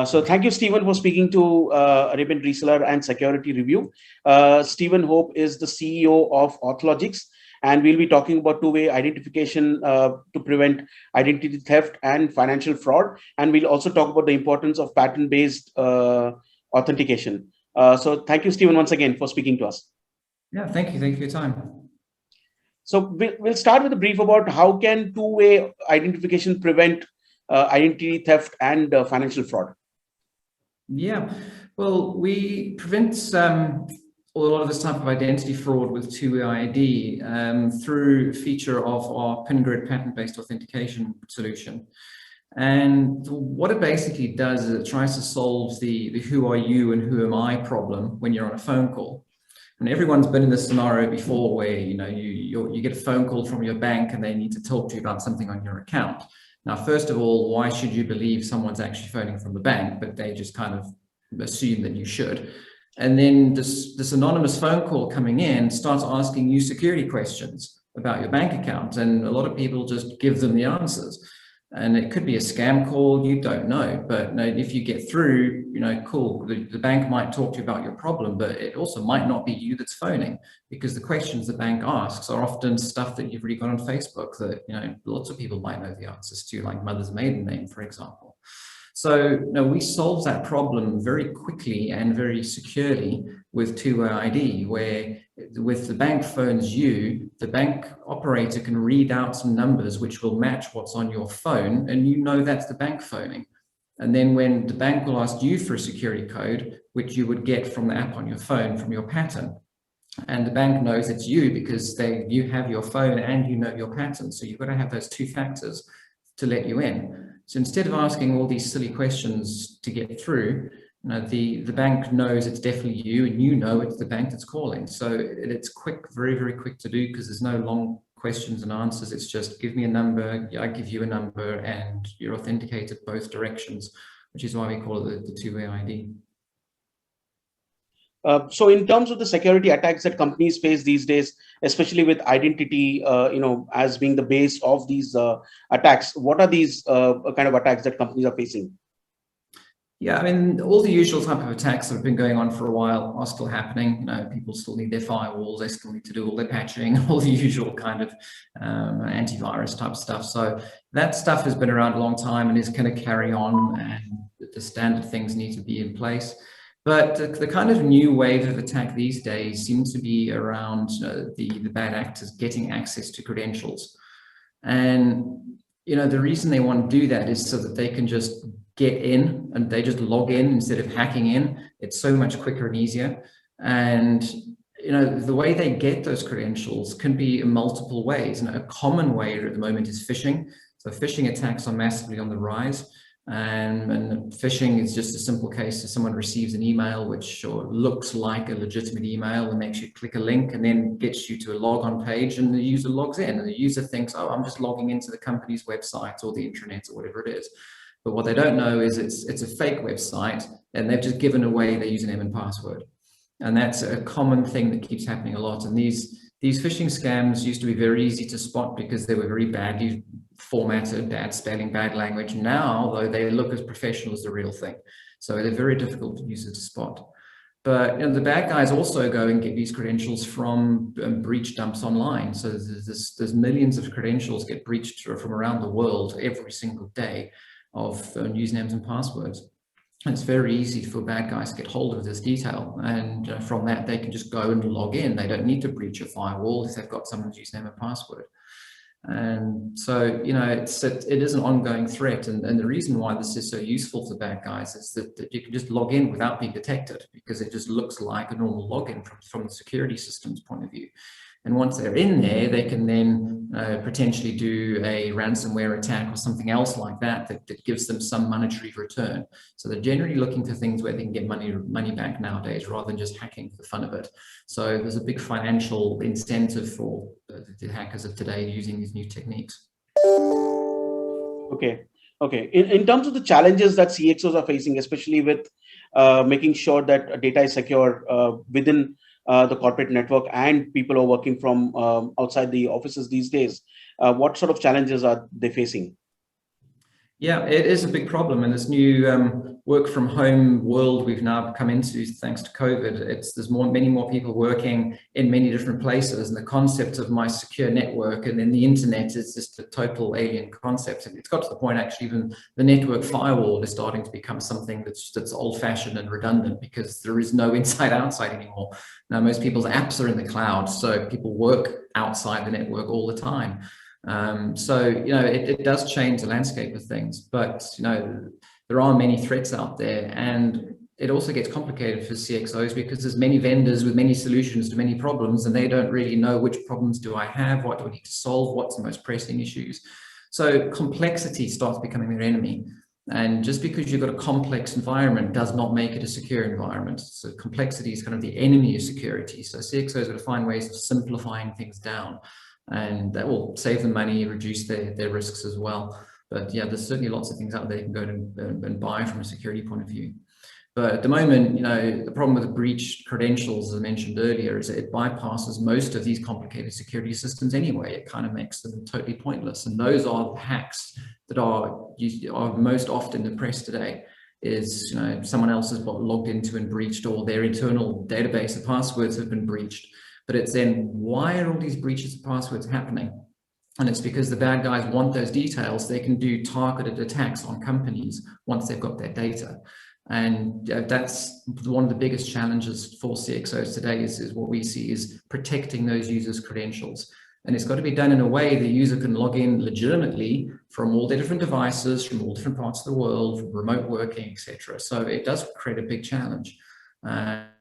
So thank you, Stephen, for speaking to Arabian Reseller and Security Review. Stephen Hope is the CEO of Authlogics, and we'll be talking about two-way identification to prevent identity theft and financial fraud. And we'll also talk about the importance of patent-based authentication. So thank you, Stephen, once again for speaking to us. Yeah, thank you. Thank you for your time. So we'll start with a brief about how can two-way identification prevent identity theft and financial fraud. Yeah, well, we prevent a lot of this type of identity fraud with two-way ID through a feature of our PinGrid patent-based authentication solution. And what it basically does is it tries to solve the who are you and who am I problem when you're on a phone call. And everyone's been in this scenario before where you get a phone call from your bank and they need to talk to you about something on your account. Now, first of all, why should you believe someone's actually phoning from the bank? But they just kind of assume that you should. And then this anonymous phone call coming in starts asking you security questions about your bank account. And a lot of people just give them the answers. And it could be a scam call, you don't know. But if you get through, cool, the bank might talk to you about your problem, but it also might not be you that's phoning, because the questions the bank asks are often stuff that you've already got on Facebook that, lots of people might know the answers to, like mother's maiden name, for example. So we solve that problem very quickly and very securely with two-way ID, where with the bank phones you, the bank operator can read out some numbers which will match what's on your phone, and that's the bank phoning. And then when the bank will ask you for a security code, which you would get from the app on your phone from your pattern, and the bank knows it's you because you have your phone and you know your pattern. So you've got to have those two factors to let you in. So instead of asking all these silly questions to get through, the bank knows it's definitely you, and you know it's the bank that's calling. So it's quick, very, very quick to do, because there's no long questions and answers. It's just give me a number, I give you a number, and you're authenticated both directions, which is why we call it the two-way ID. So in terms of the security attacks that companies face these days, especially with identity, as being the base of these attacks, what are these kind of attacks that companies are facing? Yeah, I mean, all the usual type of attacks that have been going on for a while are still happening. People still need their firewalls, they still need to do all their patching, all the usual kind of antivirus type stuff. So that stuff has been around a long time and is going to carry on, and the standard things need to be in place. But the kind of new wave of attack these days seems to be around the bad actors getting access to credentials. And, the reason they want to do that is so that they can just get in and they just log in instead of hacking in. It's so much quicker and easier. And, the way they get those credentials can be in multiple ways. And a common way at the moment is phishing. So phishing attacks are massively on the rise. And phishing is just a simple case of someone receives an email which looks like a legitimate email and makes you click a link and then gets you to a logon page, and the user logs in, and the user thinks, oh, I'm just logging into the company's website or the intranet or whatever it is. But what they don't know is it's a fake website, and they've just given away their username and password. And that's a common thing that keeps happening a lot. And these phishing scams used to be very easy to spot because they were very badly formatted, bad spelling, bad language. Now, though, they look as professional as the real thing. So they're very difficult for users to spot. But the bad guys also go and get these credentials from breach dumps online. So there's millions of credentials get breached from around the world every single day of usernames and passwords. It's very easy for bad guys to get hold of this detail, and from that they can just go and log in. They don't need to breach a firewall if they've got someone's username and password. And so it is an ongoing threat, and the reason why this is so useful for bad guys is that you can just log in without being detected, because it just looks like a normal login from the security system's point of view. And once they're in there, they can then potentially do a ransomware attack or something else like that gives them some monetary return. So they're generally looking for things where they can get money back nowadays, rather than just hacking for the fun of it. So there's a big financial incentive for the hackers of today using these new techniques. Okay. In terms of the challenges that CXOs are facing, especially with making sure that data is secure within the corporate network and people are working from outside the offices these days, what sort of challenges are they facing? Yeah, it is a big problem, and this new work from home world we've now come into thanks to COVID, there's many more people working in many different places, and the concept of my secure network and then the internet is just a total alien concept. And it's got to the point, actually, even the network firewall is starting to become something that's old-fashioned and redundant, because there is no inside-outside anymore. Now, most people's apps are in the cloud, so people work outside the network all the time. So, it does change the landscape of things, but, there are many threats out there, and it also gets complicated for CXOs because there's many vendors with many solutions to many problems, and they don't really know which problems do I have, what do I need to solve, what's the most pressing issues. So complexity starts becoming their enemy. And just because you've got a complex environment does not make it a secure environment. So complexity is kind of the enemy of security. So CXOs got to find ways of simplifying things down, and that will save them money, reduce their risks as well. But yeah, there's certainly lots of things out there you can go and buy from a security point of view. But at the moment, the problem with the breached credentials, as I mentioned earlier, is that it bypasses most of these complicated security systems anyway. It kind of makes them totally pointless. And those are the hacks that are most often in the press today. Is someone else has got logged into and breached, or their internal database of passwords have been breached. But it's then, why are all these breaches of passwords happening? And it's because the bad guys want those details. They can do targeted attacks on companies once they've got their data. And that's one of the biggest challenges for CXOs today is what we see is protecting those users' credentials. And it's got to be done in a way the user can log in legitimately from all their different devices, from all different parts of the world, from remote working, etc. So it does create a big challenge.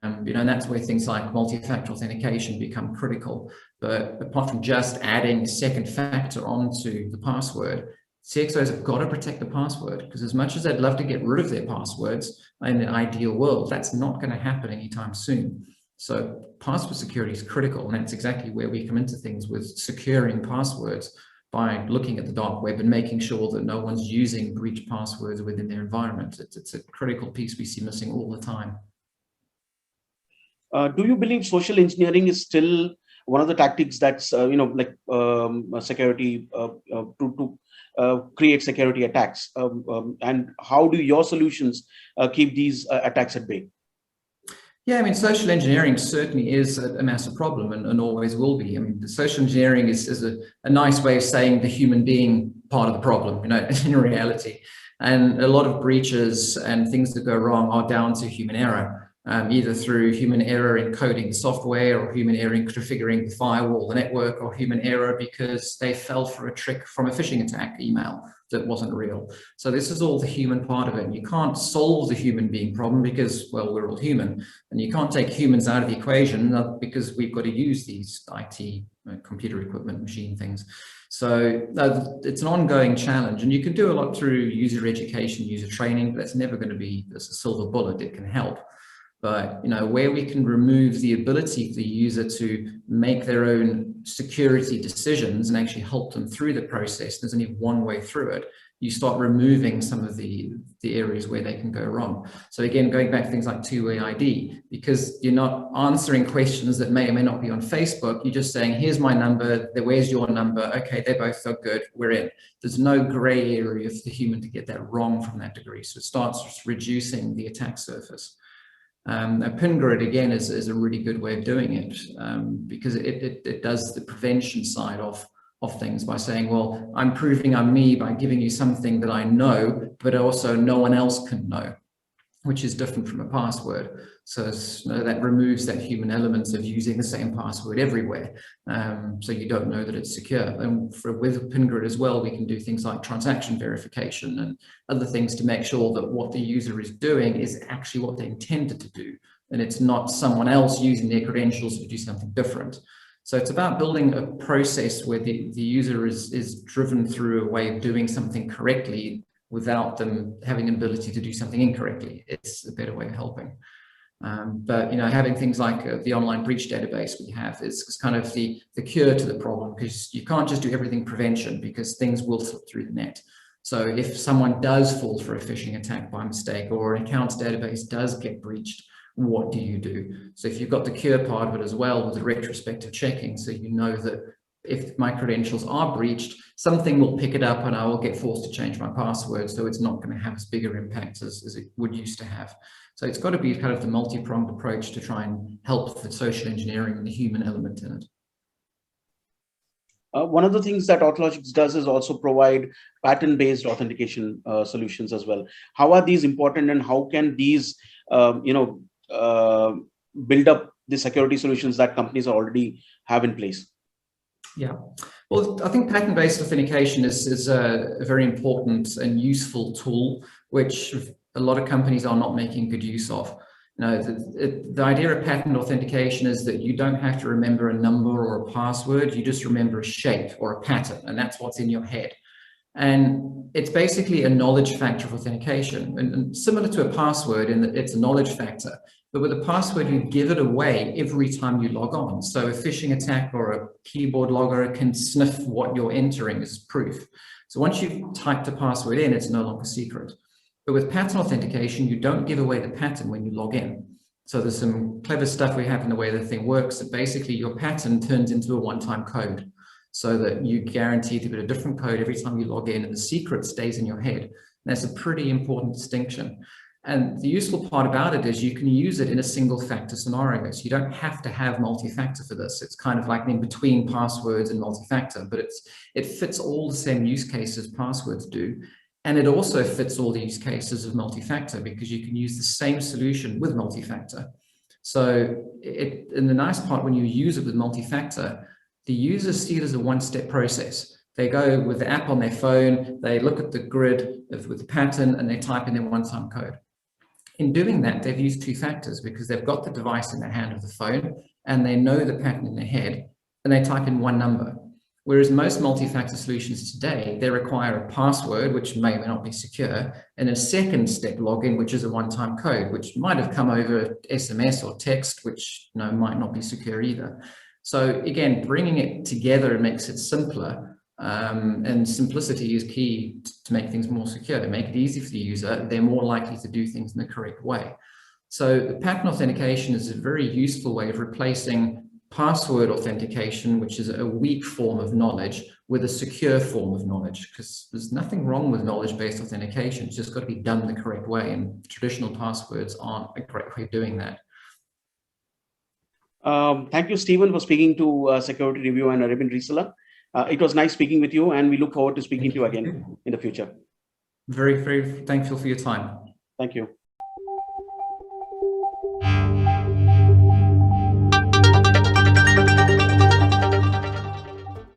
And that's where things like multi-factor authentication become critical. But apart from just adding a second factor onto the password, CXOs have got to protect the password, because as much as they'd love to get rid of their passwords in an ideal world, that's not going to happen anytime soon. So password security is critical, and that's exactly where we come into things with securing passwords by looking at the dark web and making sure that no one's using breached passwords within their environment. It's a critical piece we see missing all the time. Do you believe social engineering is still one of the tactics that's security to create security attacks? And how do your solutions keep these attacks at bay? Yeah, I mean, social engineering certainly is a massive problem and always will be. I mean, the social engineering is a nice way of saying the human being part of the problem, in reality. And a lot of breaches and things that go wrong are down to human error. Either through human error in coding the software, or human error in configuring the firewall, the network, or human error because they fell for a trick from a phishing attack email that wasn't real. So this is all the human part of it. And you can't solve the human being problem because, well, we're all human. And you can't take humans out of the equation because we've got to use these IT, computer equipment, machine things. So it's an ongoing challenge, and you can do a lot through user education, user training, but that's never going to be a silver bullet. It can help. But where we can remove the ability for the user to make their own security decisions and actually help them through the process, there's only one way through it. You start removing some of the areas where they can go wrong. So again, going back to things like two-way ID, because you're not answering questions that may or may not be on Facebook. You're just saying, here's my number, where's your number? Okay, they both are good, we're in. There's no gray area for the human to get that wrong from that degree. So it starts reducing the attack surface. A pin grid, again, is a really good way of doing it, because it does the prevention side of things by saying, well, I'm proving I'm me by giving you something that I know, but also no one else can know, which is different from a password. So that removes that human element of using the same password everywhere. So you don't know that it's secure. And with PinGrid as well, we can do things like transaction verification and other things to make sure that what the user is doing is actually what they intended to do. And it's not someone else using their credentials to do something different. So it's about building a process where the user is driven through a way of doing something correctly without them having an ability to do something incorrectly. It's a better way of helping. But having things like the online breach database we have is kind of the cure to the problem, because you can't just do everything prevention, because things will slip through the net. So if someone does fall for a phishing attack by mistake, or an accounts database does get breached, what do you do? So if you've got the cure part of it as well with the retrospective checking, so you know that if my credentials are breached, something will pick it up and I will get forced to change my password. So it's not going to have as bigger impact as it would used to have. So it's got to be kind of the multi-pronged approach to try and help the social engineering and the human element in it. One of the things that Authlogics does is also provide patent-based authentication solutions as well. How are these important, and how can these, build up the security solutions that companies already have in place? Yeah, well, I think patent-based authentication is a very important and useful tool, which a lot of companies are not making good use of. You know, the idea of patent authentication is that you don't have to remember a number or a password, you just remember a shape or a pattern, and that's what's in your head. And it's basically a knowledge factor of authentication, and similar to a password in that it's a knowledge factor. But with a password, you give it away every time you log on. So a phishing attack or a keyboard logger can sniff what you're entering as proof. So once you've typed the password in, it's no longer secret. But with pattern authentication, you don't give away the pattern when you log in. So there's some clever stuff we have in the way the thing works, that basically your pattern turns into a one-time code, so that you guarantee to get a different code every time you log in, and the secret stays in your head. And that's a pretty important distinction. And the useful part about it is you can use it in a single factor scenario. So you don't have to have multi-factor for this. It's kind of like in between passwords and multi-factor, but it fits all the same use cases passwords do. And it also fits all the use cases of multi-factor, because you can use the same solution with multi-factor. So and the nice part, when you use it with multi-factor, the users see it as a one-step process. They go with the app on their phone, they look at the grid with the pattern, and they type in their one-time code. In doing that, they've used two factors, because they've got the device in their hand of the phone and they know the pattern in their head, and they type in one number. Whereas most multi-factor solutions today, they require a password, which may or may not be secure, and a second step login, which is a one-time code, which might have come over SMS or text, which might not be secure either. So again, bringing it together makes it simpler. And simplicity is key to make things more secure. Make it easy for the user, they're more likely to do things in the correct way. So the pattern authentication is a very useful way of replacing password authentication, which is a weak form of knowledge, with a secure form of knowledge, because there's nothing wrong with knowledge-based authentication. It's just got to be done the correct way, and traditional passwords aren't a great way of doing that. Thank you, Stephen, for speaking to Security Review and Arabian Reseller. It was nice speaking with you, and we look forward to speaking to you again in the future. Very, very thankful for your time. Thank you.